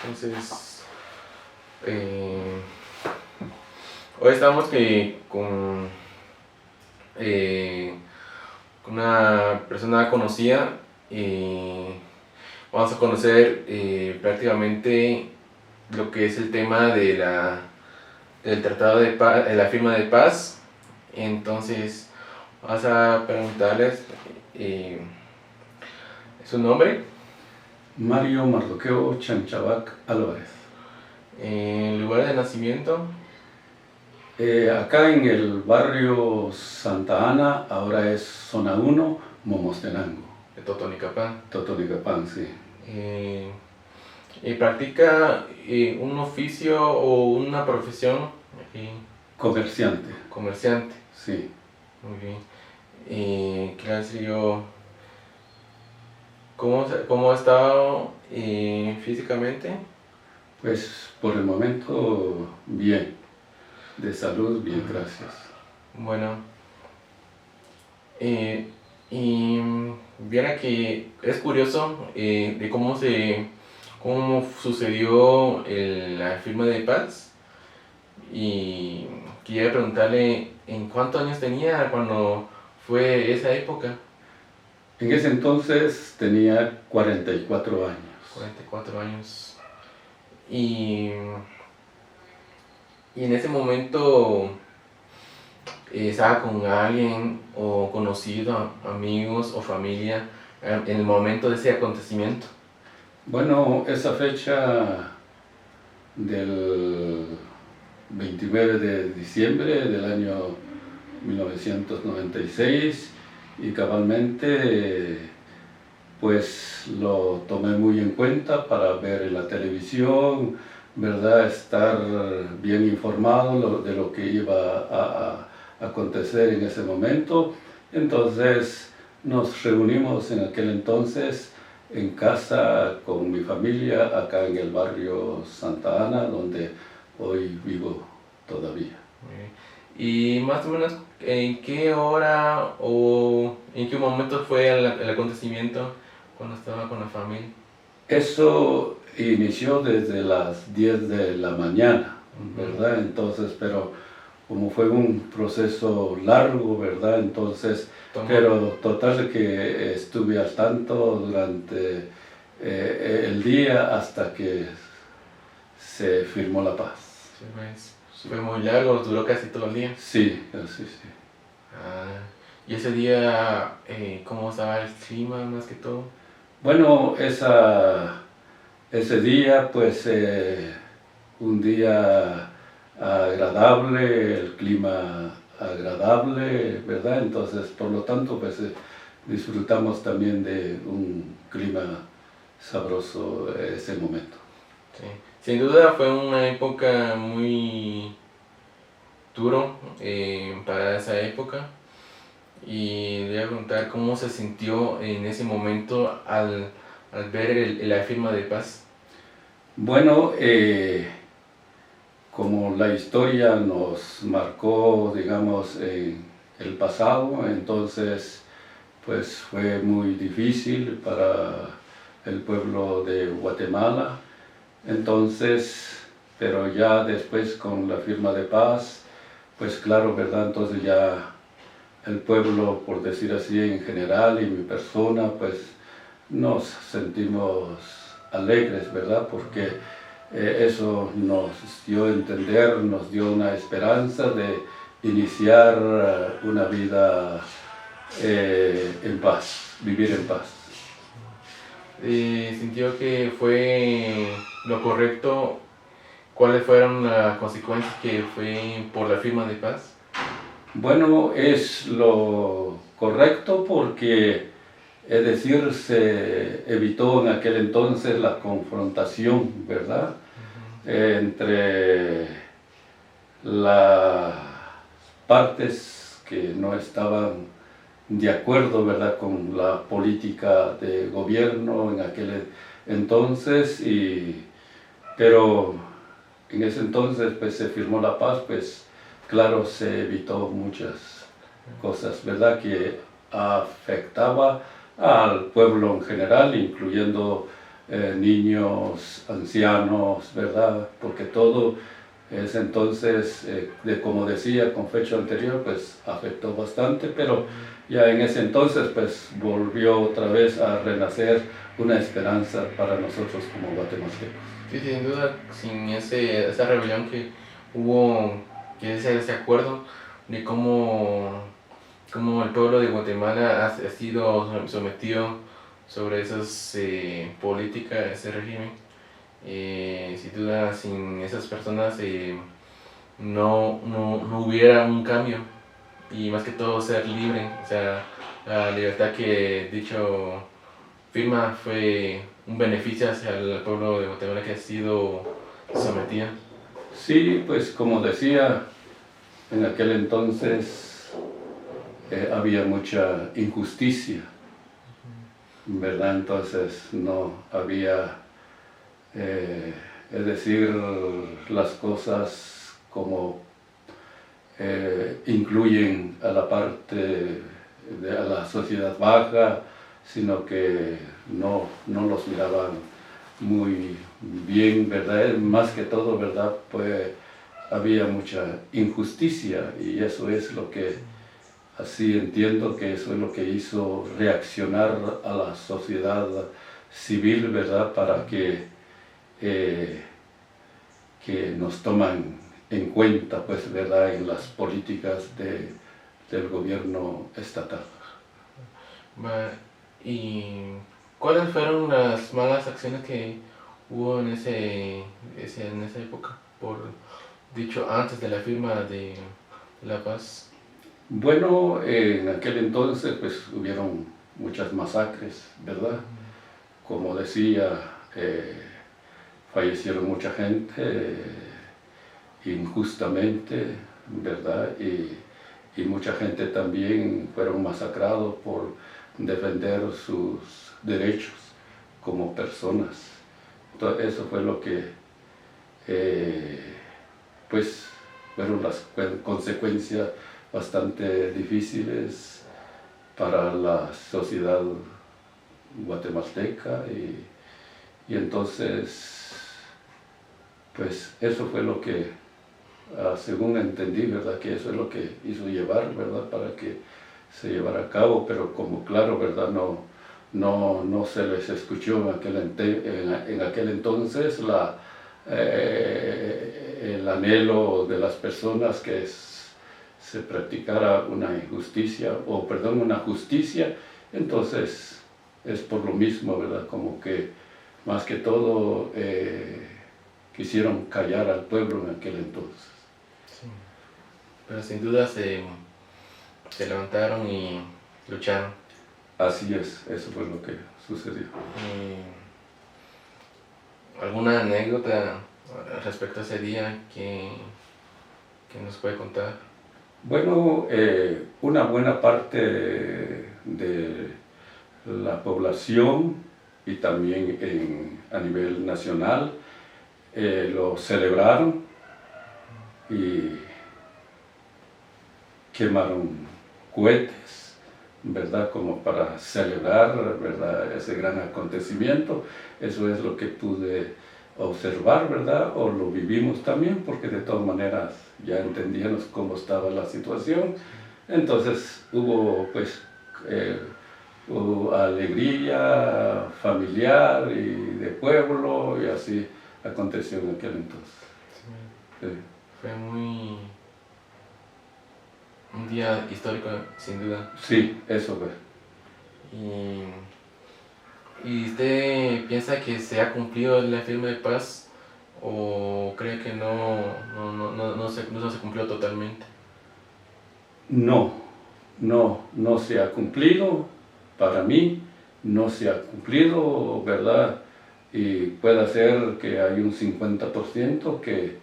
Entonces, hoy estamos con una persona conocida y vamos a conocer prácticamente lo que es el tema del Tratado de Paz, de la firma de paz. Entonces, vamos a preguntarles su nombre, Mario Mardoqueo Chanchabac Álvarez. lugar de nacimiento, Acá en el barrio Santa Ana, ahora es zona 1, Momostenango, de Totonicapán. Totonicapán, sí. Y practica un oficio o una profesión, Comerciante, comerciante. sí. Muy bien. ¿Qué ha sido? ¿Cómo ha estado físicamente? Pues por el momento bien, de salud bien, gracias. Bueno, y viera que es curioso de cómo sucedió la firma de paz, y quería preguntarle en cuántos años tenía cuando fue esa época. En ese entonces tenía 44 años. 44 años. Y en ese momento estaba con alguien o conocido, amigos o familia, en el momento de ese acontecimiento. Bueno, esa fecha del 29 de diciembre del año 1996 y cabalmente pues lo tomé muy en cuenta para ver en la televisión, ¿verdad? Estar bien informado de lo que iba a acontecer en ese momento. Entonces nos reunimos en aquel entonces en casa con mi familia acá en el barrio Santa Ana, donde hoy vivo todavía. Y más o menos, ¿en qué hora o en qué momento fue el acontecimiento cuando estaba con la familia? Eso inició desde las 10 de la mañana, ¿verdad? Entonces, pero como fue un proceso largo, ¿verdad? Entonces, pero total de que estuve al tanto durante el día hasta que se firmó la paz. Sí, pues, fue muy largo, duró casi todo el día. Sí, así sí. Y ese día, ¿cómo estaba el clima más que todo? Bueno, ese día, pues, un día agradable, el clima agradable, ¿verdad? Entonces, por lo tanto, pues, disfrutamos también de un clima sabroso ese momento. Sí. Sin duda fue una época muy duro para esa época, y le voy a preguntar cómo se sintió en ese momento al ver la firma de paz. Bueno, como la historia nos marcó, digamos, en el pasado, entonces pues fue muy difícil para el pueblo de Guatemala. Entonces, pero ya después con la firma de paz, pues claro, ¿verdad? Entonces ya el pueblo, por decir así, en general y mi persona, pues nos sentimos alegres, ¿verdad? Porque eso nos dio a entender, nos dio una esperanza de iniciar una vida en paz, vivir en paz. ¿Sintió que fue lo correcto? ¿Cuáles fueron las consecuencias que fue por la firma de paz? Bueno, es lo correcto porque, es decir, se evitó en aquel entonces la confrontación, ¿verdad? Entre las partes que no estaban de acuerdo, ¿verdad?, con la política de gobierno en aquel entonces, pero en ese entonces pues se firmó la paz, pues claro, se evitó muchas cosas, ¿verdad?, que afectaba al pueblo en general, incluyendo niños, ancianos, ¿verdad? Porque todo es entonces, como decía, con fecha anterior, pues afectó bastante, pero ya en ese entonces pues volvió otra vez a renacer una esperanza para nosotros como guatemaltecos. Sí, sin duda, sin esa rebelión que hubo, que ese acuerdo de cómo el pueblo de Guatemala ha sido sometido sobre esas políticas, ese régimen, sin duda, sin esas personas no hubiera un cambio y más que todo ser libre, o sea, la libertad que dicho firma fue un beneficio hacia el pueblo de Guatemala que ha sido sometido. Sí, pues como decía, en aquel entonces había mucha injusticia, ¿verdad? Entonces no había, es decir, las cosas como incluyen a la parte a la sociedad baja, sino que no los miraban muy bien, ¿verdad? Más que todo, ¿verdad? Pues había mucha injusticia y eso es lo que, así entiendo que eso es lo que hizo reaccionar a la sociedad civil, ¿verdad? Para que nos toman en cuenta, pues, ¿verdad? En las políticas del gobierno estatal. ¿Y cuáles fueron las malas acciones que hubo en esa época, por dicho antes de la firma de la paz? Bueno, en aquel entonces pues hubieron muchas masacres, ¿verdad? Como decía, fallecieron mucha gente injustamente, ¿verdad? Y mucha gente también fueron masacrados por defender sus derechos como personas. Entonces, eso fue lo que, pues, fueron las consecuencias bastante difíciles para la sociedad guatemalteca y entonces, pues, eso fue lo que, según entendí, ¿verdad? Que eso es lo que hizo llevar, ¿verdad? Para que se llevara a cabo, pero como claro, ¿verdad? No se les escuchó en aquel entonces el anhelo de las personas que se practicara una injusticia, una justicia. Entonces es por lo mismo, ¿verdad? Como que más que todo quisieron callar al pueblo en aquel entonces. Sí. Pero sin duda se levantaron y lucharon. Así es, eso fue lo que sucedió. ¿Alguna anécdota respecto a ese día que nos puede contar? Bueno, una buena parte de la población y también a nivel nacional lo celebraron y quemaron cohetes, ¿verdad? Como para celebrar, ¿verdad? Ese gran acontecimiento. Eso es lo que pude observar, ¿verdad? O lo vivimos también, porque de todas maneras ya entendíamos cómo estaba la situación. Entonces hubo, pues, hubo alegría familiar y de pueblo, y así aconteció en aquel entonces. Sí. Sí. Fue un día histórico, sin duda. Sí, eso fue. ¿Y usted piensa que se ha cumplido la firma de paz o cree que no se cumplió totalmente? No se ha cumplido, para mí no se ha cumplido, ¿verdad? Y puede ser que hay un 50% que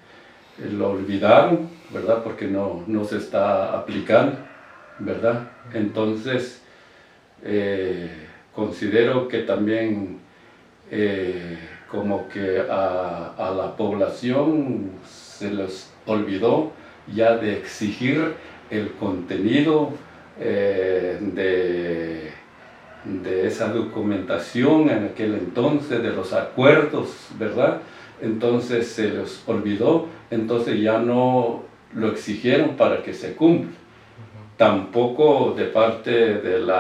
lo olvidaron, ¿verdad? Porque no se está aplicando, ¿verdad? Entonces, considero que también como que a la población se les olvidó ya de exigir el contenido de esa documentación en aquel entonces, de los acuerdos, ¿verdad? Entonces se les olvidó, entonces ya no lo exigieron para que se cumpla. Tampoco de parte del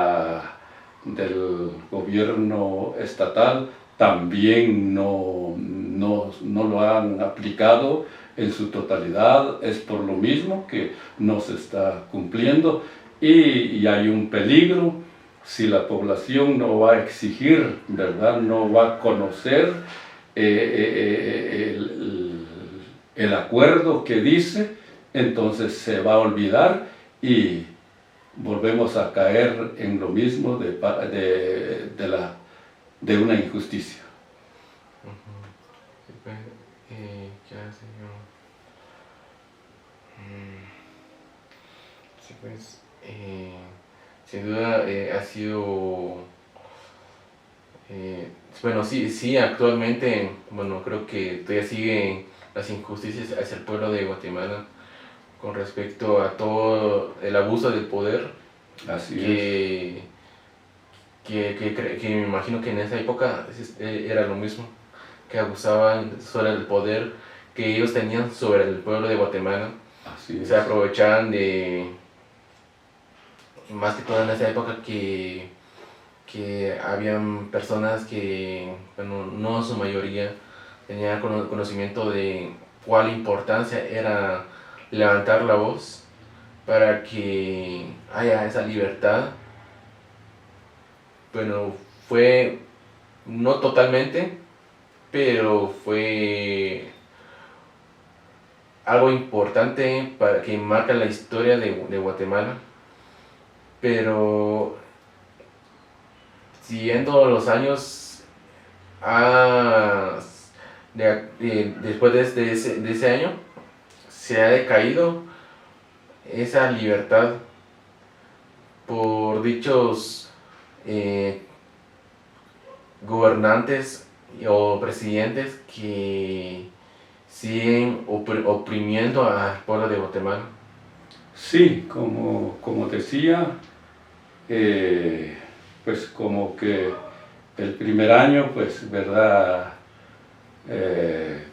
gobierno estatal también no lo han aplicado en su totalidad. Es por lo mismo que no se está cumpliendo y hay un peligro si la población no va a exigir, ¿verdad? No va a conocer el acuerdo que dice, entonces se va a olvidar y volvemos a caer en lo mismo de una injusticia. Sí, pues, ¿qué hace yo? Sí, pues, sin duda ha sido, bueno, sí, actualmente, bueno, creo que todavía siguen las injusticias hacia el pueblo de Guatemala con respecto a todo el abuso del poder, Así que, que me imagino que en esa época era lo mismo, que abusaban sobre el poder que ellos tenían sobre el pueblo de Guatemala. Así es. Se aprovechaban de, más que todo en esa época, que habían personas que, bueno, no su mayoría, tenían conocimiento de cuál importancia era levantar la voz para que haya esa libertad. Bueno, fue no totalmente, pero fue algo importante para que marca la historia de Guatemala. Pero siguiendo los años, después de ese año, se ha decaído esa libertad por dichos gobernantes o presidentes que siguen oprimiendo al pueblo de Guatemala. Sí, como decía, pues como que el primer año, pues, ¿verdad?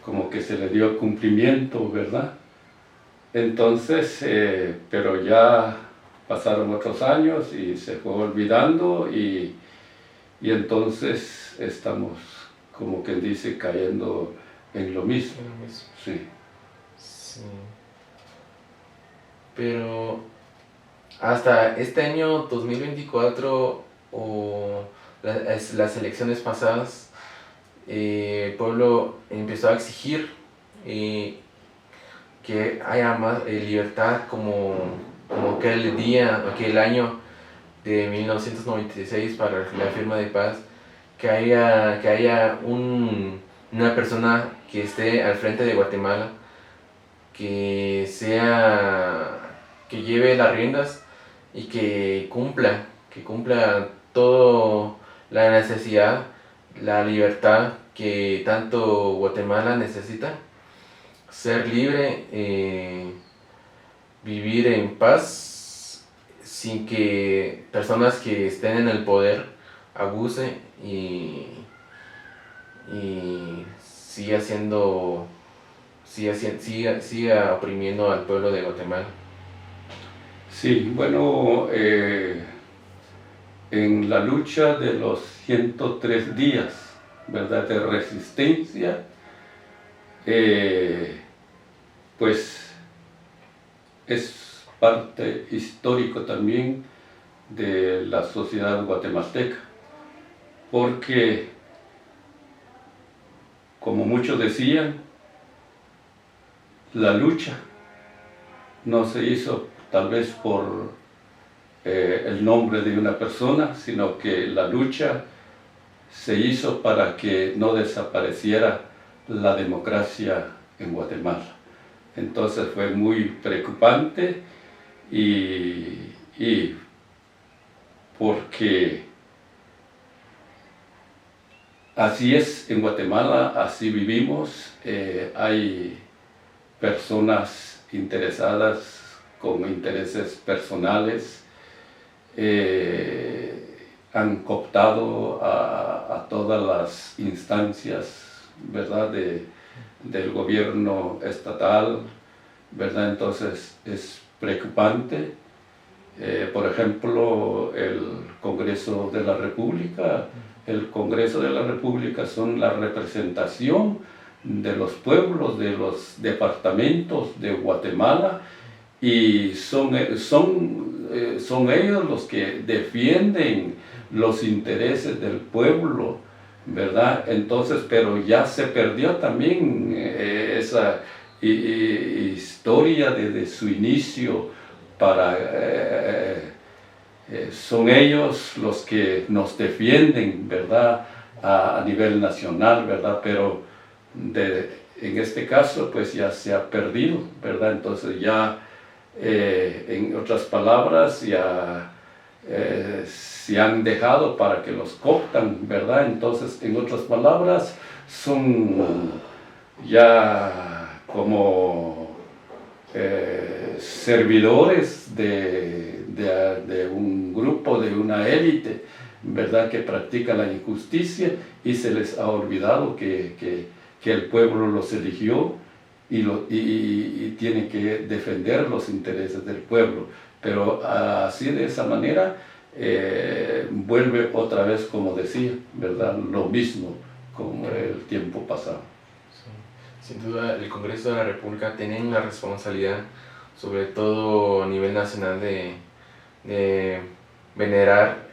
Como que se le dio cumplimiento, ¿verdad? Entonces, pero ya pasaron otros años y se fue olvidando y entonces estamos, como quien dice, cayendo en lo mismo. Sí. Sí. Pero hasta este año 2024 o las elecciones pasadas, el pueblo empezó a exigir que haya más libertad, como aquel año de 1996 para la firma de paz, que haya una persona que esté al frente de Guatemala, que lleve las riendas y que cumpla todo la necesidad, la libertad que tanto Guatemala necesita, ser libre, vivir en paz, sin que personas que estén en el poder abusen y siga oprimiendo al pueblo de Guatemala. Sí, bueno, en la lucha de los 103 días, ¿verdad?, de resistencia, pues es parte histórico también de la sociedad guatemalteca, porque, como muchos decían, la lucha no se hizo tal vez por el nombre de una persona, sino que la lucha se hizo para que no desapareciera la democracia en Guatemala. Entonces fue muy preocupante y porque así es en Guatemala, así vivimos, hay personas interesadas con intereses personales, han cooptado a todas las instancias, ¿verdad?, del gobierno estatal, ¿verdad? Entonces es preocupante. Por ejemplo, el Congreso de la República. El Congreso de la República son la representación de los pueblos, de los departamentos de Guatemala, y son ellos los que defienden los intereses del pueblo, ¿verdad? Entonces, pero ya se perdió también esa historia desde su inicio son ellos los que nos defienden, ¿verdad?, a nivel nacional, ¿verdad? Pero en este caso, pues ya se ha perdido, ¿verdad? Entonces ya, en otras palabras, ya se han dejado para que los cooptan, ¿verdad? Entonces, en otras palabras, son ya como servidores de un grupo, de una élite, ¿verdad?, que practica la injusticia, y se les ha olvidado que el pueblo los eligió y tiene que defender los intereses del pueblo. Pero así, de esa manera, vuelve otra vez, como decía, ¿verdad?, lo mismo como el tiempo pasado. Sí. Sin duda, el Congreso de la República tiene una responsabilidad, sobre todo a nivel nacional, de venerar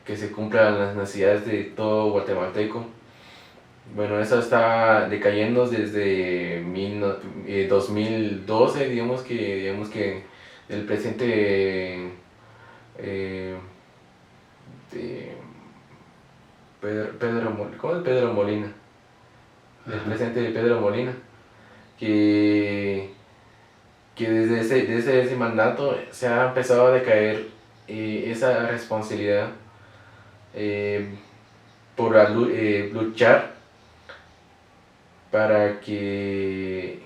que se cumplan las necesidades de todo guatemalteco. Bueno, eso está decayendo desde 2012, digamos que el presidente de Pedro Molina, el presidente de Pedro Molina, que desde ese mandato se ha empezado a decaer esa responsabilidad por luchar para que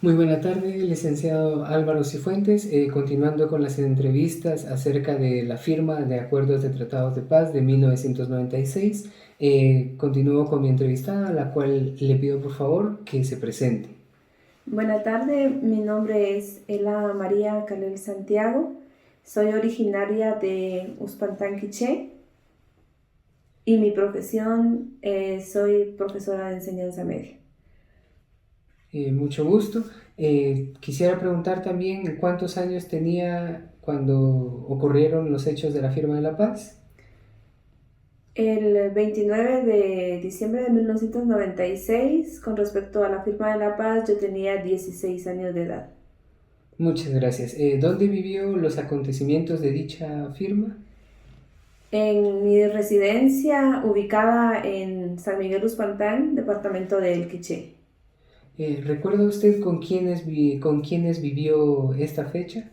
Muy buena tarde, licenciado Álvaro Cifuentes. Continuando con las entrevistas acerca de la firma de acuerdos de tratados de paz de 1996, continúo con mi entrevistada, a la cual le pido por favor que se presente. Buena tarde, mi nombre es Ela María Calel Santiago, soy originaria de Uspantán, Quiché, y mi profesión soy profesora de enseñanza media. Mucho gusto. Quisiera preguntar también cuántos años tenía cuando ocurrieron los hechos de la firma de la paz. El 29 de diciembre de 1996, con respecto a la firma de la paz, yo tenía 16 años de edad. Muchas gracias. ¿Dónde vivió los acontecimientos de dicha firma? En mi residencia, ubicada en San Miguel Uspantán, departamento de El Quiché. ¿Recuerda usted con quiénes vivió esta fecha?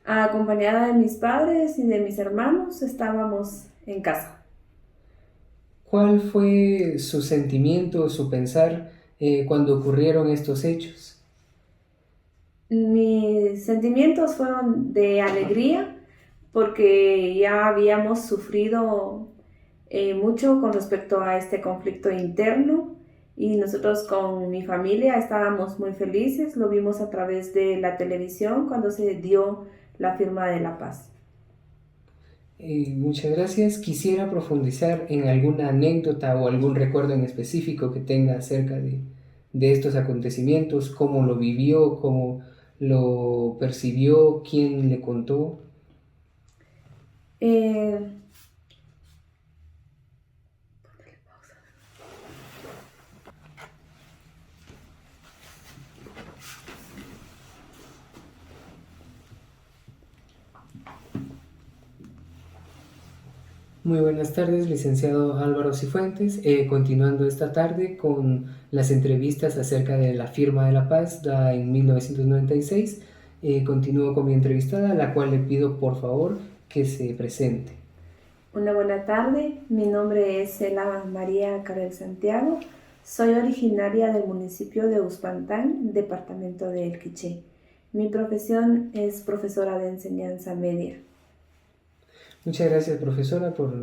Acompañada de mis padres y de mis hermanos, estábamos en casa. ¿Cuál fue su sentimiento, su pensar cuando ocurrieron estos hechos? Mis sentimientos fueron de alegría porque ya habíamos sufrido mucho con respecto a este conflicto interno, y nosotros con mi familia estábamos muy felices. Lo vimos a través de la televisión cuando se dio la firma de la paz. Muchas gracias. Quisiera profundizar en alguna anécdota o algún recuerdo en específico que tenga acerca de estos acontecimientos, cómo lo vivió, cómo lo percibió, quién le contó. Muy buenas tardes, licenciado Álvaro Cifuentes. Continuando esta tarde con las entrevistas acerca de la firma de la paz dada en 1996, continúo con mi entrevistada, a la cual le pido por favor que se presente. Una buena tarde, mi nombre es Ela María Calel Santiago, Soy originaria del municipio de Uspantán, departamento de El Quiché. Mi profesión es profesora de enseñanza media. Muchas gracias, profesora, por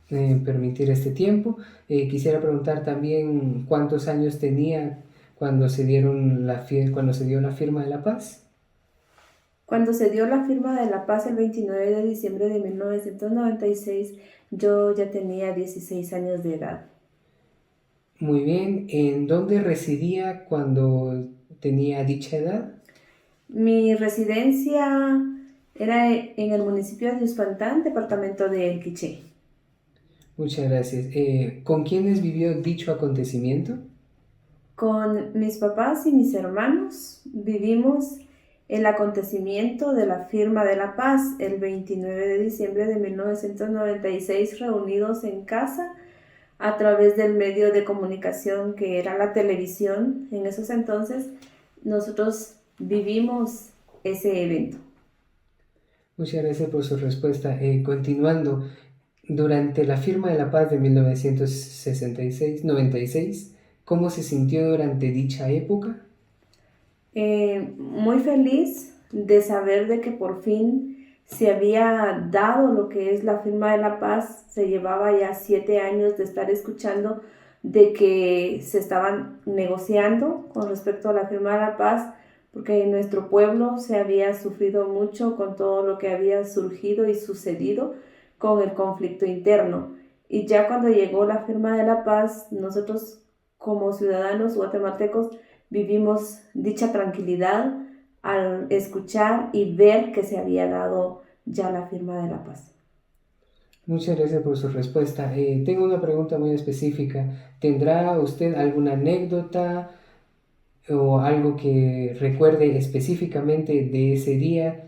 permitir este tiempo. Quisiera preguntar también cuántos años tenía cuando se cuando se dio la firma de la paz. Cuando se dio la firma de la paz el 29 de diciembre de 1996, yo ya tenía 16 años de edad. Muy bien. ¿En dónde residía cuando tenía dicha edad? Mi residencia era en el municipio de Uspantán, departamento de El Quiché. Muchas gracias. ¿Con quiénes vivió dicho acontecimiento? Con mis papás y mis hermanos vivimos el acontecimiento de la firma de la paz el 29 de diciembre de 1996, reunidos en casa a través del medio de comunicación que era la televisión. En esos entonces nosotros vivimos ese evento. Muchas gracias por su respuesta. Continuando, durante la firma de la paz de 1996, ¿cómo se sintió durante dicha época? Muy feliz de saber de que por fin se había dado lo que es la firma de la paz. Se llevaba ya 7 años de estar escuchando de que se estaban negociando con respecto a la firma de la paz, porque en nuestro pueblo se había sufrido mucho con todo lo que había surgido y sucedido con el conflicto interno. Y ya cuando llegó la firma de la paz, nosotros como ciudadanos guatemaltecos vivimos dicha tranquilidad al escuchar y ver que se había dado ya la firma de la paz. Muchas gracias por su respuesta. Tengo una pregunta muy específica. ¿Tendrá usted alguna anécdota o algo que recuerde específicamente de ese día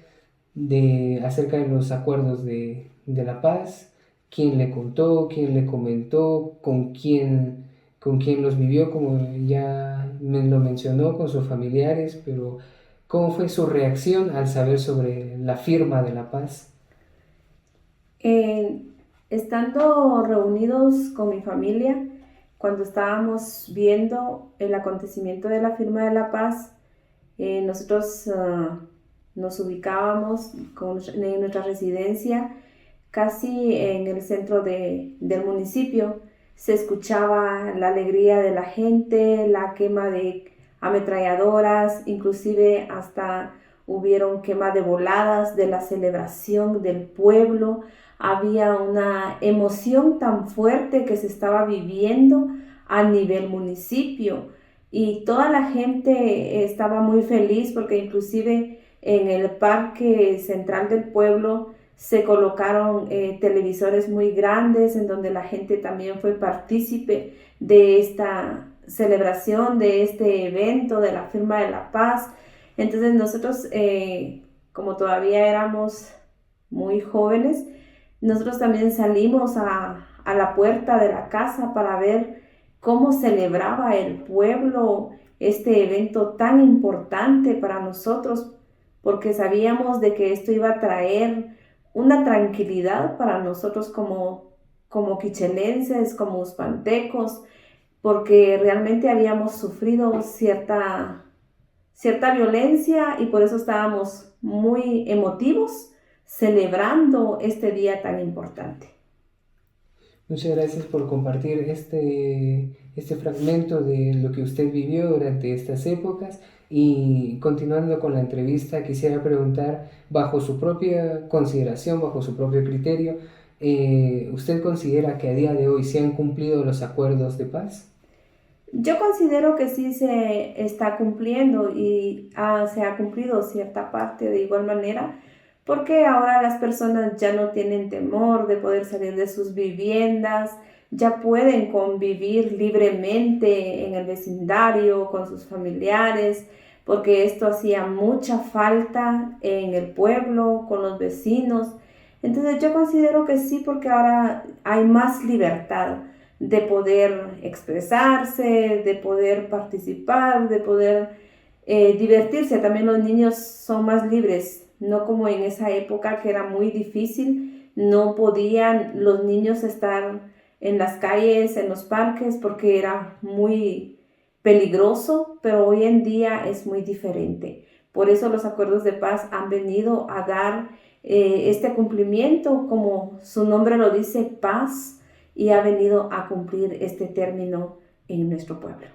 acerca de los acuerdos de la paz? ¿Quién le contó? ¿Quién le comentó? ¿Con quién los vivió? Como ya me lo mencionó, con sus familiares, pero ¿cómo fue su reacción al saber sobre la firma de la paz? Estando reunidos con mi familia, cuando estábamos viendo el acontecimiento de la firma de la paz, nosotros nos ubicábamos en nuestra residencia casi en el centro del municipio. Se escuchaba la alegría de la gente, la quema de ametralladoras, inclusive hasta hubieron quema de voladas de la celebración del pueblo. Había una emoción tan fuerte que se estaba viviendo a nivel municipio y toda la gente estaba muy feliz porque inclusive en el parque central del pueblo se colocaron televisores muy grandes en donde la gente también fue partícipe de esta celebración, de este evento, de la firma de la paz. Entonces nosotros, como todavía éramos muy jóvenes, nosotros también salimos a la puerta de la casa para ver cómo celebraba el pueblo este evento tan importante para nosotros, porque sabíamos de que esto iba a traer una tranquilidad para nosotros como quichelenses, como uspantecos, porque realmente habíamos sufrido cierta violencia y por eso estábamos muy emotivos celebrando este día tan importante. Muchas gracias por compartir este fragmento de lo que usted vivió durante estas épocas. Y continuando con la entrevista, quisiera preguntar, bajo su propia consideración, bajo su propio criterio, ¿usted considera que a día de hoy se han cumplido los acuerdos de paz? Yo considero que sí se está cumpliendo y se ha cumplido cierta parte de igual manera, porque ahora las personas ya no tienen temor de poder salir de sus viviendas, ya pueden convivir libremente en el vecindario con sus familiares, porque esto hacía mucha falta en el pueblo, con los vecinos. Entonces yo considero que sí, porque ahora hay más libertad de poder expresarse, de poder participar, de poder divertirse. También los niños son más libres, no como en esa época que era muy difícil, no podían los niños estar en las calles, en los parques, porque era muy peligroso, pero hoy en día es muy diferente. Por eso los acuerdos de paz han venido a dar este cumplimiento, como su nombre lo dice, paz, y ha venido a cumplir este término en nuestro pueblo.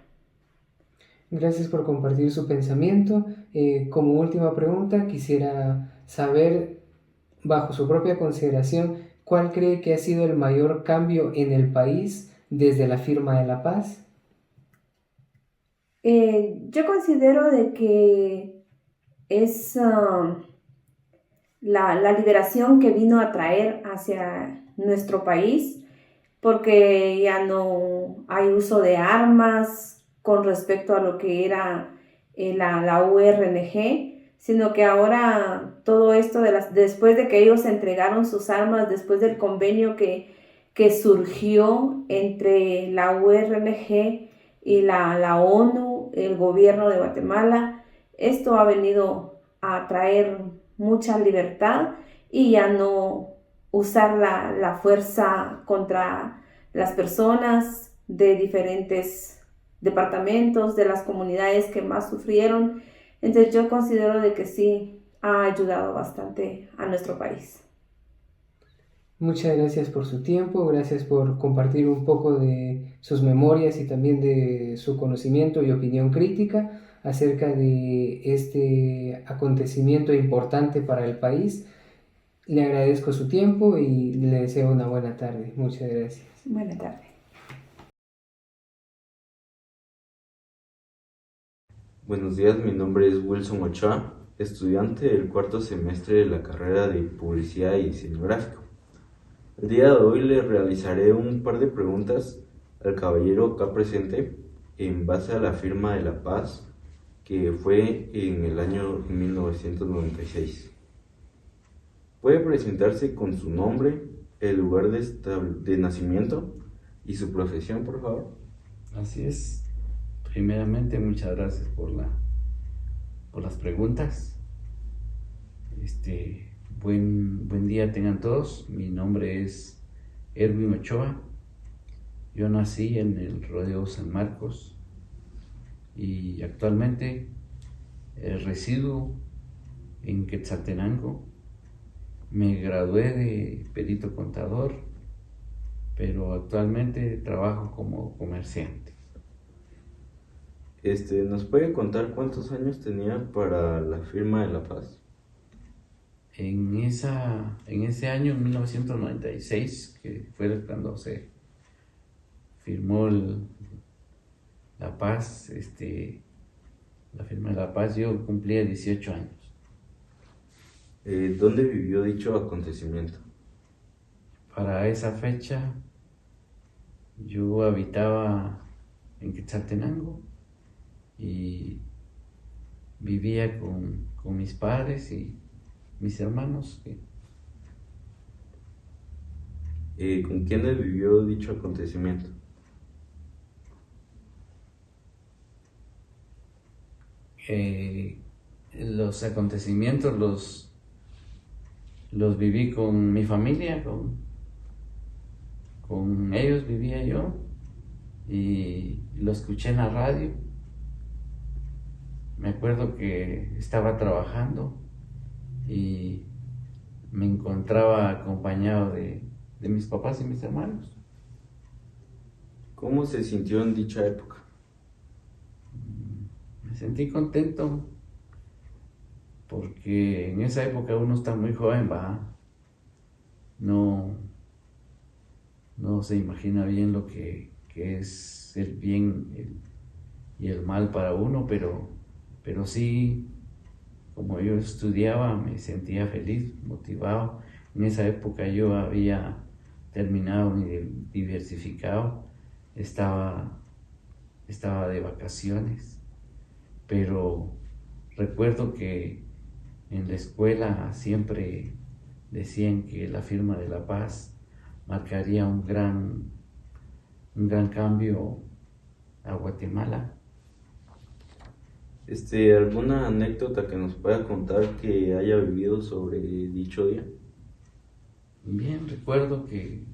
Gracias por compartir su pensamiento. Como última pregunta, quisiera saber, bajo su propia consideración, ¿cuál cree que ha sido el mayor cambio en el país desde la firma de la paz? Yo considero de que es la liberación que vino a traer hacia nuestro país, porque ya no hay uso de armas con respecto a lo que era la URNG, sino que ahora todo esto, después de que ellos entregaron sus armas, después del convenio que surgió entre la URNG y la ONU, el gobierno de Guatemala, esto ha venido a traer mucha libertad y ya no usar la fuerza contra las personas de diferentes departamentos, de las comunidades que más sufrieron. Entonces yo considero de que sí ha ayudado bastante a nuestro país. Muchas gracias por su tiempo, gracias por compartir un poco de sus memorias y también de su conocimiento y opinión crítica acerca de este acontecimiento importante para el país. Le agradezco su tiempo y le deseo una buena tarde. Muchas gracias. Buena tarde. Buenos días, mi nombre es Wilson Ochoa, estudiante del cuarto semestre de la carrera de Publicidad y Diseño Gráfico. El día de hoy le realizaré un par de preguntas al caballero acá presente en base a la firma de la paz que fue en el año 1996. Puede presentarse con su nombre, el lugar de nacimiento y su profesión, por favor. Así es. Primeramente, muchas gracias por las preguntas. Buen día tengan todos. Mi nombre es Erwin Ochoa. Yo nací en el Rodeo San Marcos y actualmente resido en Quetzaltenango. Me gradué de perito contador, pero actualmente trabajo como comerciante. ¿Nos puede contar cuántos años tenía para la firma de la paz? En ese año, en 1996, que fue cuando se firmó la paz, la firma de la paz, yo cumplía 18 años. ¿Dónde vivió dicho acontecimiento? Para esa fecha, yo habitaba en Quetzaltenango y vivía con mis padres y mis hermanos. ¿Con quiénes vivió dicho acontecimiento? Los acontecimientos los viví con mi familia, con ellos vivía yo y lo escuché en la radio. Me acuerdo que estaba trabajando y me encontraba acompañado de mis papás y mis hermanos. ¿Cómo se sintió en dicha época? Me sentí contento porque en esa época uno está muy joven, no se imagina bien lo que es el bien y el mal para uno, pero sí, como yo estudiaba, me sentía feliz, motivado. En esa época yo había terminado mi diversificado, estaba de vacaciones, pero recuerdo que en la escuela siempre decían que la firma de la paz marcaría un gran cambio a Guatemala. ¿Alguna anécdota que nos pueda contar que haya vivido sobre dicho día? Bien, recuerdo que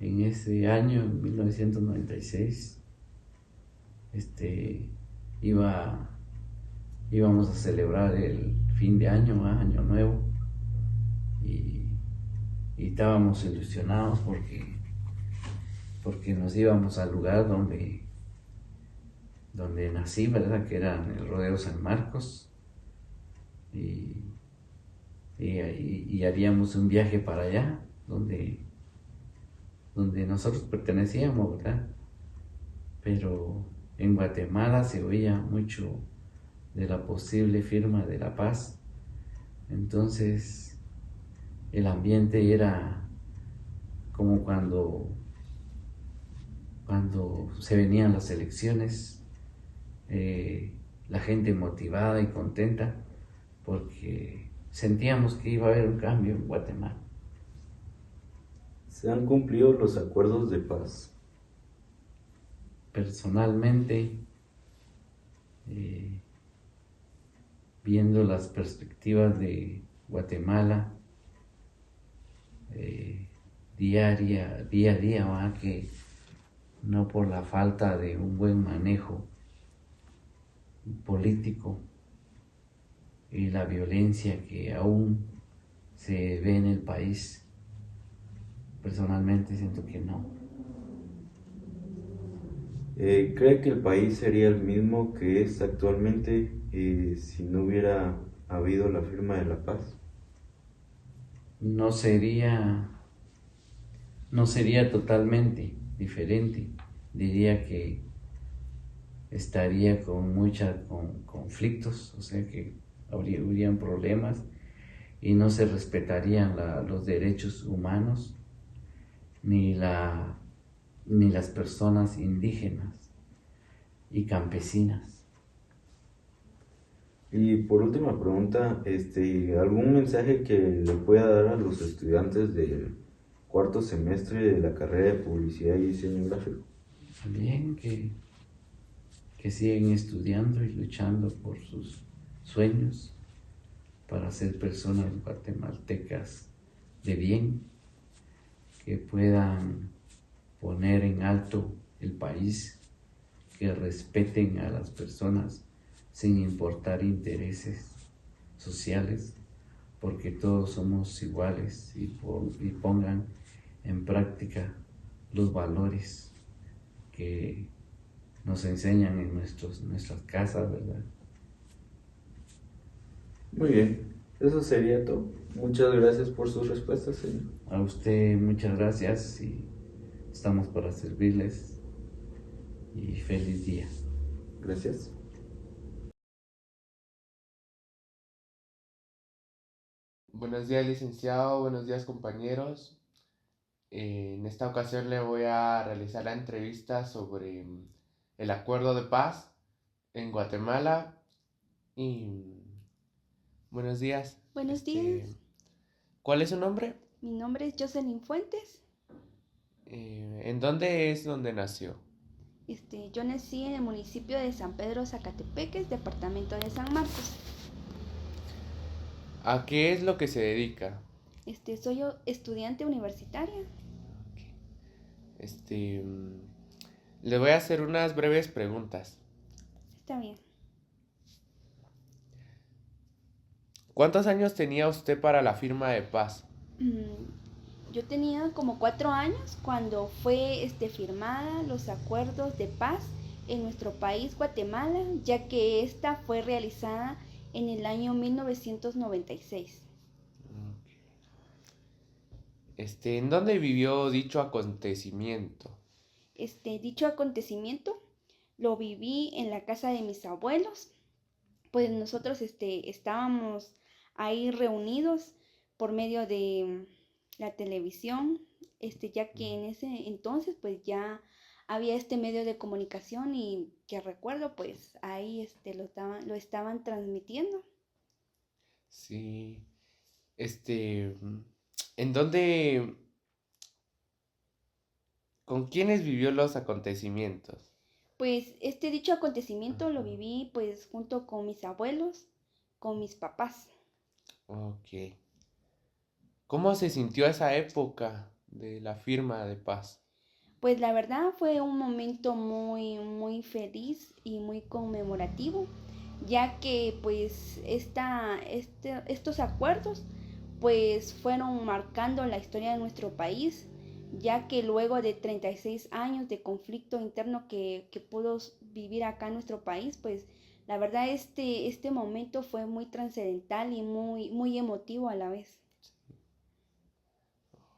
en ese año, en 1996, íbamos a celebrar el fin de año, año nuevo, y estábamos ilusionados porque nos íbamos al lugar donde nací, ¿verdad? Que era en el Rodeo San Marcos, y haríamos un viaje para allá, donde nosotros pertenecíamos, ¿verdad? Pero en Guatemala se oía mucho de la posible firma de la paz. Entonces el ambiente era como cuando se venían las elecciones, la gente motivada y contenta porque sentíamos que iba a haber un cambio en Guatemala. ¿Se han cumplido los acuerdos de paz? Personalmente, viendo las perspectivas de Guatemala, día a día, ¿va? Que no por la falta de un buen manejo político y la violencia que aún se ve en el país, personalmente siento que no. ¿Cree que el país sería el mismo que es actualmente si no hubiera habido la firma de la paz? No sería totalmente diferente. Diría que estaría con conflictos, o sea que habrían problemas y no se respetarían los derechos humanos ni las personas indígenas y campesinas. Y por última pregunta, ¿algún mensaje que le pueda dar a los estudiantes del cuarto semestre de la carrera de Publicidad y Diseño Gráfico? También que siguen estudiando y luchando por sus sueños para ser personas guatemaltecas de bien, que puedan poner en alto el país, que respeten a las personas sin importar intereses sociales, porque todos somos iguales, y pongan en práctica los valores que nos enseñan en nuestras casas, ¿verdad? Muy bien, eso sería todo. Muchas gracias por sus respuestas, señor. A usted muchas gracias y estamos para servirles, y feliz día. Gracias. Buenos días, licenciado. Buenos días, compañeros. En esta ocasión le voy a realizar la entrevista sobre el acuerdo de paz en Guatemala. Y buenos días. Buenos días. ¿Cuál es su nombre? Mi nombre es Jocelyn Fuentes. ¿En dónde es donde nació? Yo nací en el municipio de San Pedro Zacatepeques, departamento de San Marcos. ¿A qué es lo que se dedica? Soy estudiante universitaria. Le voy a hacer unas breves preguntas. Está bien. ¿Cuántos años tenía usted para la firma de paz? Yo tenía como 4 años cuando fue firmada los acuerdos de paz en nuestro país, Guatemala, ya que esta fue realizada en el año 1996. ¿En dónde vivió dicho acontecimiento? Dicho acontecimiento lo viví en la casa de mis abuelos, pues nosotros estábamos ahí reunidos por medio de la televisión, ya que en ese entonces pues ya había este medio de comunicación, y que recuerdo pues ahí lo estaban transmitiendo. Sí. ¿En dónde? ¿Con quiénes vivió los acontecimientos? Pues dicho acontecimiento lo viví pues junto con mis abuelos, con mis papás. Ok. ¿Cómo se sintió esa época de la firma de paz? Pues la verdad fue un momento muy feliz y muy conmemorativo, ya que pues estos acuerdos pues fueron marcando la historia de nuestro país, ya que luego de 36 años de conflicto interno que pudo vivir acá en nuestro país, pues la verdad este momento fue muy trascendental y muy emotivo a la vez.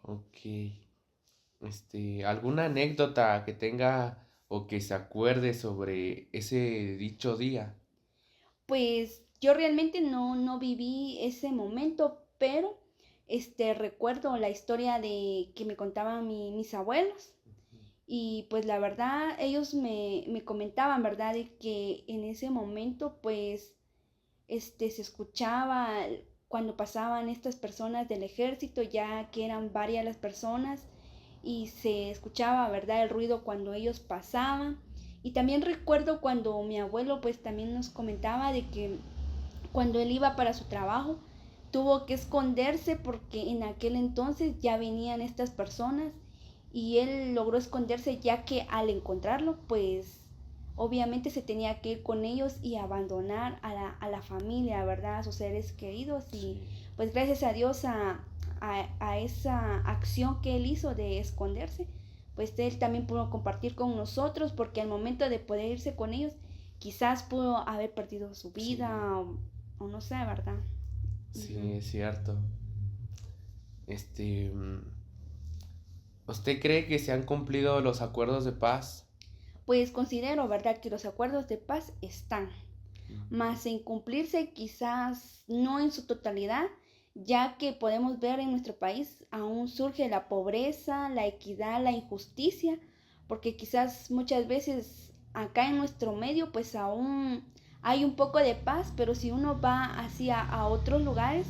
Ok. ¿Alguna anécdota que tenga o que se acuerde sobre ese dicho día? Pues yo realmente no viví ese momento, pero recuerdo la historia de que me contaban mis abuelos. Y pues la verdad, ellos me comentaban, ¿verdad? De que en ese momento, pues, se escuchaba cuando pasaban estas personas del ejército, ya que eran varias las personas, y se escuchaba, ¿verdad? El ruido cuando ellos pasaban. Y también recuerdo cuando mi abuelo, pues, también nos comentaba de que cuando él iba para su trabajo, tuvo que esconderse porque en aquel entonces ya venían estas personas y él logró esconderse ya que al encontrarlo, pues obviamente se tenía que ir con ellos y abandonar a la familia, ¿verdad? A sus seres queridos. Y pues gracias a Dios a esa acción que él hizo de esconderse, pues él también pudo compartir con nosotros porque al momento de poder irse con ellos, quizás pudo haber perdido su vida o no sé, ¿verdad? Sí, Ujú. es cierto. Este, mm, ¿Usted cree que se han cumplido los acuerdos de paz? Pues considero, ¿verdad?, que los acuerdos de paz están, mas en cumplirse quizás no en su totalidad, ya que podemos ver en nuestro país aún surge la pobreza, la equidad, la injusticia, porque quizás muchas veces acá en nuestro medio pues aún hay un poco de paz, pero si uno va hacia a otros lugares,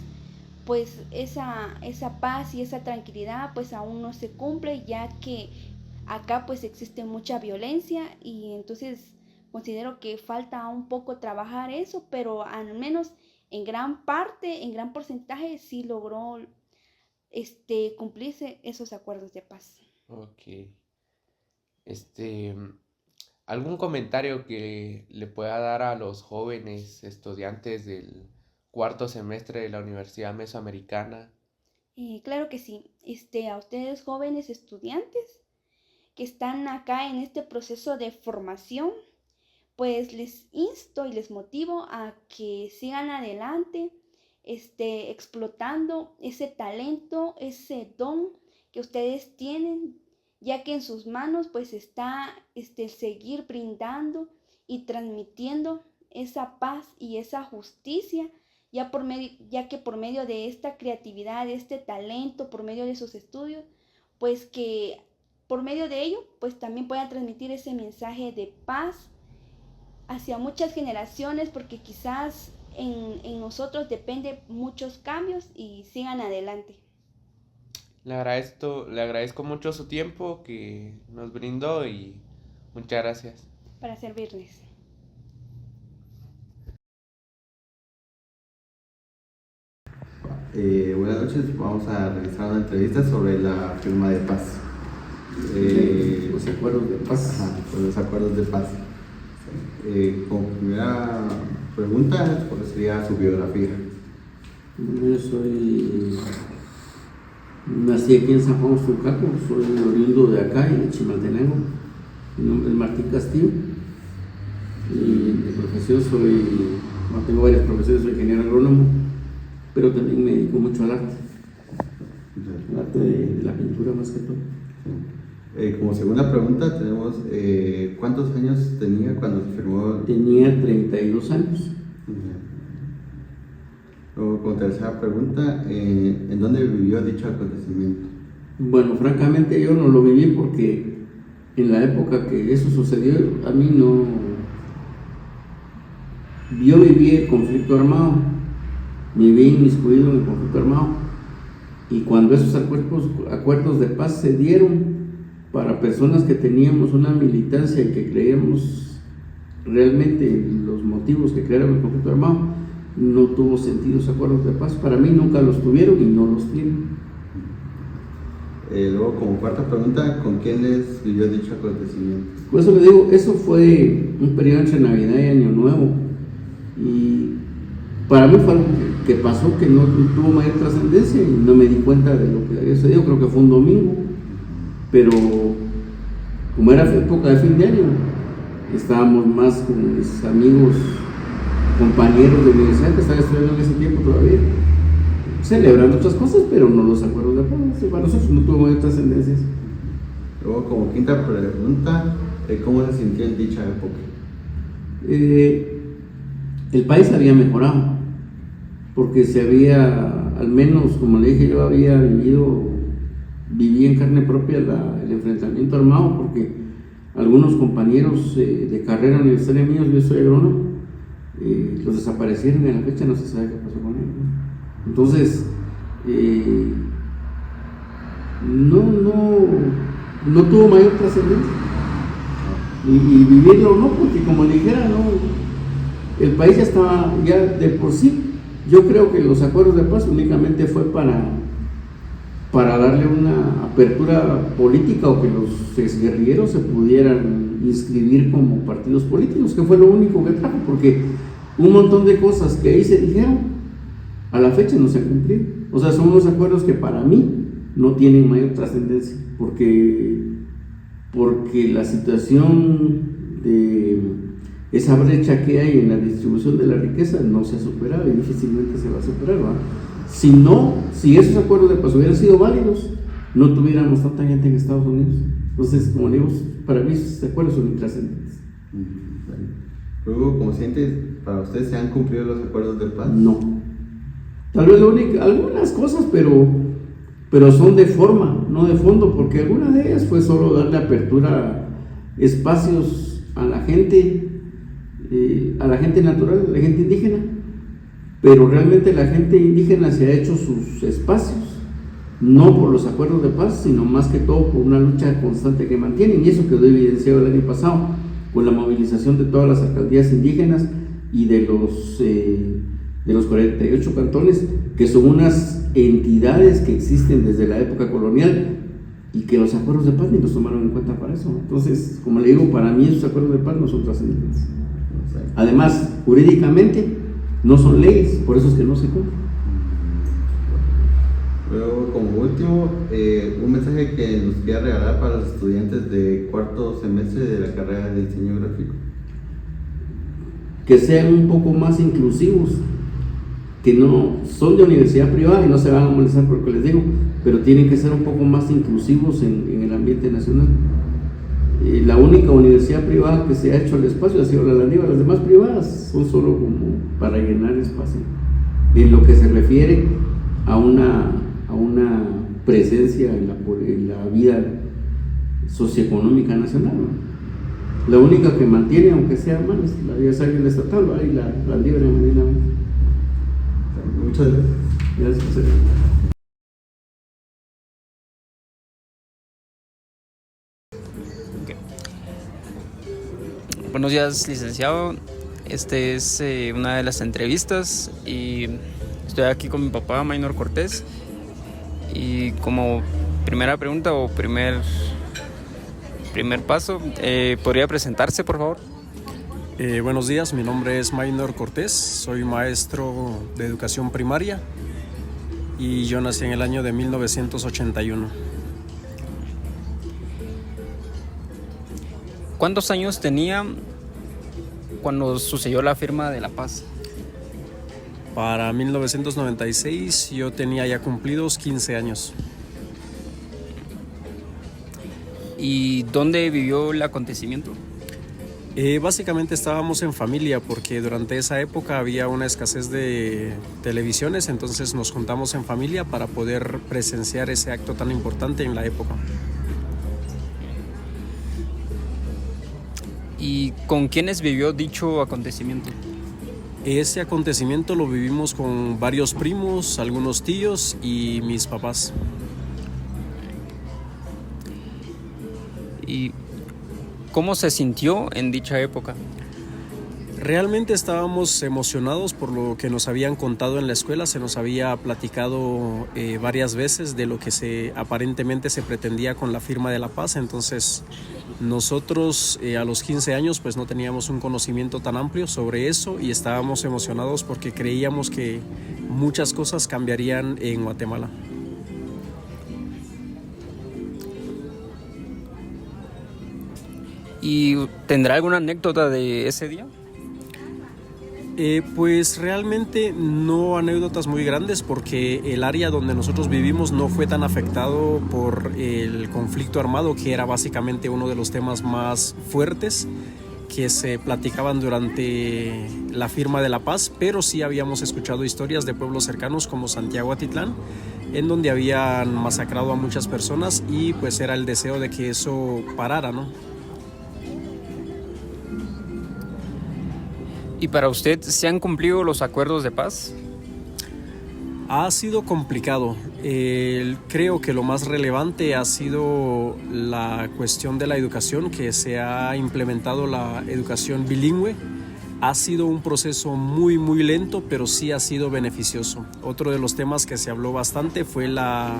pues esa paz y esa tranquilidad pues aún no se cumple, ya que acá pues existe mucha violencia y entonces considero que falta un poco trabajar eso, pero al menos en gran parte, en gran porcentaje sí logró cumplirse esos acuerdos de paz. Ok. Este, mm, ¿Algún comentario que le pueda dar a los jóvenes estudiantes del cuarto semestre de la Universidad Mesoamericana? Claro que sí, a ustedes jóvenes estudiantes que están acá en este proceso de formación, pues les insto y les motivo a que sigan adelante, explotando ese talento, ese don que ustedes tienen, ya que en sus manos pues está seguir brindando y transmitiendo esa paz y esa justicia, ya que por medio de esta creatividad, de este talento, por medio de sus estudios, pues que por medio de ello pues también puedan transmitir ese mensaje de paz hacia muchas generaciones, porque quizás en nosotros depende muchos cambios y sigan adelante. Le agradezco mucho su tiempo que nos brindó y muchas gracias. Para servirles. Buenas noches, vamos a realizar una entrevista sobre la firma de paz. Los acuerdos de paz. Ajá, sobre los acuerdos de paz. Como primera pregunta, ¿cuál sería su biografía? Yo nací aquí en San Juan Sulcaco, soy oriundo de acá, de Chimaltenango. Mi nombre es Martín Castillo y de profesión tengo varias profesiones, soy ingeniero agrónomo, pero también me dedico mucho al arte, de la pintura más que todo. Como segunda pregunta tenemos, ¿cuántos años tenía cuando se firmó? Tenía 32 años. Luego, como tercera pregunta, ¿en dónde vivió dicho acontecimiento? Bueno, francamente yo no lo viví porque en la época que eso sucedió, a mí no... Yo viví el conflicto armado, me vi inmiscuido en el conflicto armado, y cuando esos acuerdos de paz se dieron para personas que teníamos una militancia y que creíamos realmente en los motivos que crearon el conflicto armado, no tuvo sentido esos acuerdos de paz. Para mí nunca los tuvieron y no los tienen. Luego, como cuarta pregunta, ¿con quiénes vivió dicho acontecimiento? Por eso le digo, eso fue un periodo entre Navidad y Año Nuevo. Y para mí fue algo que pasó que no tuvo mayor trascendencia y no me di cuenta de lo que había sucedido. Creo que fue un domingo, pero como era época de fin de año, estábamos más con mis amigos, compañeros de universidad que estaban estudiando en ese tiempo todavía, celebrando otras cosas, pero no los acuerdos de paz. Para nosotros no tuvo mayor trascendencia. Luego, como quinta pregunta, ¿cómo se sintió en dicha época? El país había mejorado, porque se había, al menos como le dije, yo había viví en carne propia el enfrentamiento armado, porque algunos compañeros de carrera universitaria míos, yo soy agrónomo, los desaparecieron y a la fecha no se sabe qué pasó con ellos, ¿no? Entonces, no tuvo mayor trascendencia. Y vivirlo no, porque como le dijera, no, el país ya estaba, ya de por sí, yo creo que los acuerdos de paz únicamente fue para darle una apertura política o que los exguerrilleros se pudieran inscribir como partidos políticos, que fue lo único que trajo, porque un montón de cosas que ahí se dijeron, a la fecha no se han cumplido. O sea, son unos acuerdos que para mí no tienen mayor trascendencia, porque la situación de esa brecha que hay en la distribución de la riqueza no se ha superado y difícilmente se va a superar, ¿verdad? Si esos acuerdos de paz hubieran sido válidos, no tuviéramos tanta gente en Estados Unidos. Entonces, como digo, para mí esos acuerdos son intrascendentes. Luego, como sientes, ¿para ustedes se han cumplido los acuerdos de paz? No. Tal vez algunas cosas, pero son de forma, no de fondo, porque algunas de ellas fue solo darle apertura, espacios a la gente natural, a la gente indígena, pero realmente la gente indígena se ha hecho sus espacios, no por los acuerdos de paz, sino más que todo por una lucha constante que mantienen, y eso quedó evidenciado el año pasado, con la movilización de todas las alcaldías indígenas y de los 48 cantones, que son unas entidades que existen desde la época colonial y que los acuerdos de paz ni los tomaron en cuenta para eso. Entonces, como le digo, para mí esos acuerdos de paz no son trascendentes. Además, jurídicamente no son leyes, por eso es que no se cumplen. Luego, como último, un mensaje que nos quería regalar para los estudiantes de cuarto semestre de la carrera de diseño gráfico. Que sean un poco más inclusivos, que no son de universidad privada y no se van a molestar por lo que les digo, pero tienen que ser un poco más inclusivos en el ambiente nacional. La única universidad privada que se ha hecho el espacio ha sido la Landívar, las demás privadas son solo como para llenar espacio, en lo que se refiere a una presencia en la vida socioeconómica nacional, ¿no? La única que mantiene, aunque sea mal, es la vía la estatal, ¿va? Y la Landívar en Medina. Muchas gracias. Gracias, José. Buenos días, licenciado. Este es una de las entrevistas y estoy aquí con mi papá, Maynor Cortés. Y como primera pregunta o primer paso, ¿podría presentarse, por favor? Buenos días, mi nombre es Maynor Cortés, soy maestro de educación primaria y yo nací en el año de 1981. ¿Cuántos años tenía cuando sucedió la firma de la paz? Para 1996 yo tenía ya cumplidos 15 años. ¿Y dónde vivió el acontecimiento? Básicamente estábamos en familia porque durante esa época había una escasez de televisiones, entonces nos juntamos en familia para poder presenciar ese acto tan importante en la época. ¿Y con quiénes vivió dicho acontecimiento? Ese acontecimiento lo vivimos con varios primos, algunos tíos y mis papás. ¿Y cómo se sintió en dicha época? Realmente estábamos emocionados por lo que nos habían contado en la escuela. Se nos había platicado varias veces de lo que aparentemente se pretendía con la firma de la paz. Entonces nosotros a los 15 años pues no teníamos un conocimiento tan amplio sobre eso y estábamos emocionados porque creíamos que muchas cosas cambiarían en Guatemala. ¿Y tendrá alguna anécdota de ese día? Pues realmente no anécdotas muy grandes porque el área donde nosotros vivimos no fue tan afectado por el conflicto armado, que era básicamente uno de los temas más fuertes que se platicaban durante la firma de la paz, pero sí habíamos escuchado historias de pueblos cercanos como Santiago Atitlán, en donde habían masacrado a muchas personas y pues era el deseo de que eso parara, ¿no? ¿Y para usted se han cumplido los acuerdos de paz? Ha sido complicado. Creo que lo más relevante ha sido la cuestión de la educación, que se ha implementado la educación bilingüe. Ha sido un proceso muy lento, pero sí ha sido beneficioso. Otro de los temas que se habló bastante fue la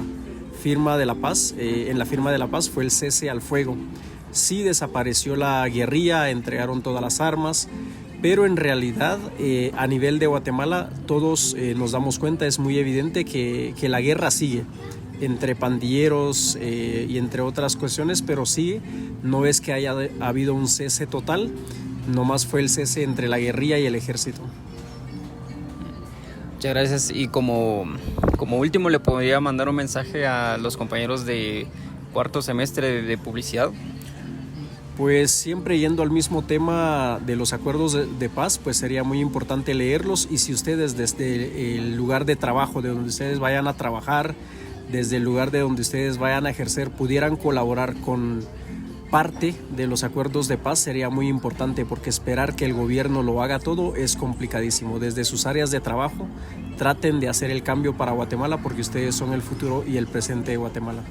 firma de la paz. En la firma de la paz fue el cese al fuego. Sí desapareció la guerrilla, entregaron todas las armas, pero en realidad a nivel de Guatemala todos nos damos cuenta, es muy evidente que la guerra sigue entre pandilleros y entre otras cuestiones, pero sí, no es que haya habido un cese total, nomás fue el cese entre la guerrilla y el ejército. Muchas gracias. Y como último, ¿le podría mandar un mensaje a los compañeros de cuarto semestre de publicidad? Pues siempre yendo al mismo tema de los acuerdos de paz, pues sería muy importante leerlos, y si ustedes desde el lugar de trabajo, de donde ustedes vayan a trabajar, desde el lugar de donde ustedes vayan a ejercer, pudieran colaborar con parte de los acuerdos de paz, sería muy importante, porque esperar que el gobierno lo haga todo es complicadísimo. Desde sus áreas de trabajo, traten de hacer el cambio para Guatemala, porque ustedes son el futuro y el presente de Guatemala.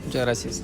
Muchas gracias.